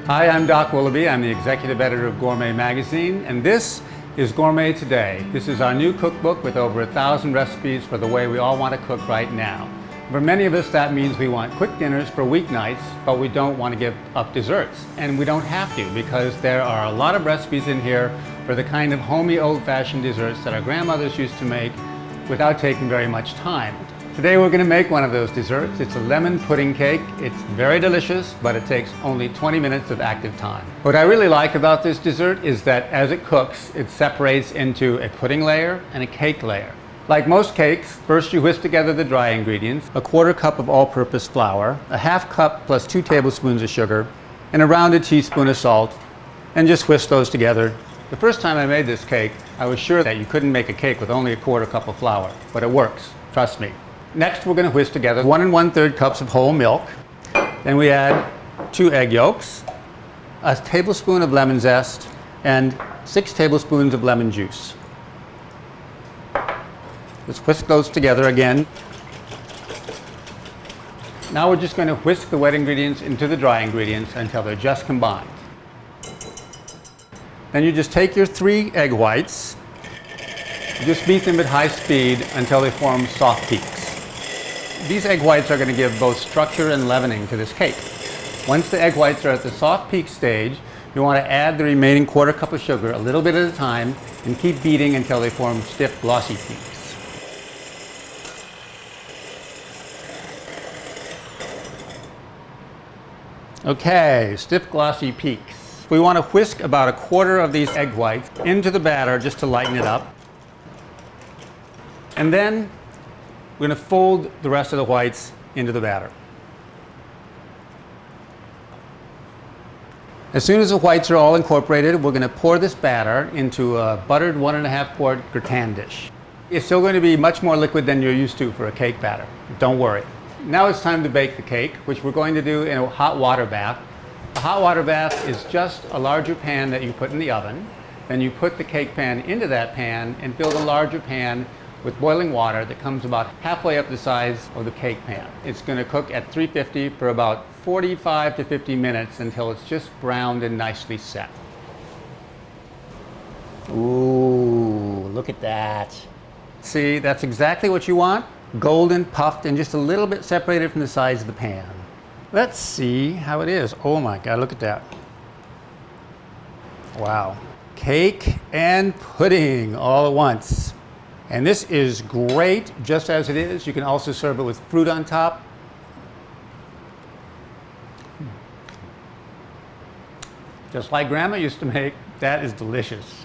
Hi, I'm Doc Willoughby. I'm the executive editor of Gourmet Magazine, and this is Gourmet Today. This is our new cookbook with over 1,000 recipes for the way we all want to cook right now. For many of us, that means we want quick dinners for weeknights, but we don't want to give up desserts. And we don't have to, because there are a lot of recipes in here for the kind of homey, old-fashioned desserts that our grandmothers used to make without taking very much time. Today we're going to make one of those desserts. It's a lemon pudding cake. It's very delicious, but it takes only 20 minutes of active time. What I really like about this dessert is that as it cooks, it separates into a pudding layer and a cake layer. Like most cakes, first you whisk together the dry ingredients, a 1/4 cup of all-purpose flour, a 1/2 cup plus 2 tablespoons of sugar, and a rounded teaspoon of salt, and just whisk those together. The first time I made this cake, I was sure that you couldn't make a cake with only a 1/4 cup of flour, but it works, trust me. Next, we're going to whisk together 1 1/3 cups of whole milk. Then we add 2 egg yolks, a tablespoon of lemon zest, and 6 tablespoons of lemon juice. Let's whisk those together again. Now we're just going to whisk the wet ingredients into the dry ingredients until they're just combined. Then you just take your 3 egg whites, just beat them at high speed until they form soft peaks. These egg whites are going to give both structure and leavening to this cake. Once the egg whites are at the soft peak stage, you want to add the remaining 1/4 cup of sugar a little bit at a time and keep beating until they form stiff, glossy peaks. Okay, stiff, glossy peaks. We want to whisk about a 1/4 of these egg whites into the batter just to lighten it up. And then we're going to fold the rest of the whites into the batter. As soon as the whites are all incorporated, we're going to pour this batter into a buttered 1 1/2 quart gratin dish. It's still going to be much more liquid than you're used to for a cake batter. Don't worry. Now it's time to bake the cake, which we're going to do in a hot water bath. A hot water bath is just a larger pan that you put in the oven. Then you put the cake pan into that pan and fill the larger pan with boiling water that comes about halfway up the size of the cake pan. It's going to cook at 350 for about 45 to 50 minutes until it's just browned and nicely set. Ooh, look at that. See, that's exactly what you want. Golden, puffed, and just a little bit separated from the sides of the pan. Let's see how it is. Oh my God, look at that. Wow. Cake and pudding all at once. And this is great just as it is. You can also serve it with fruit on top. Just like Grandma used to make. That is delicious.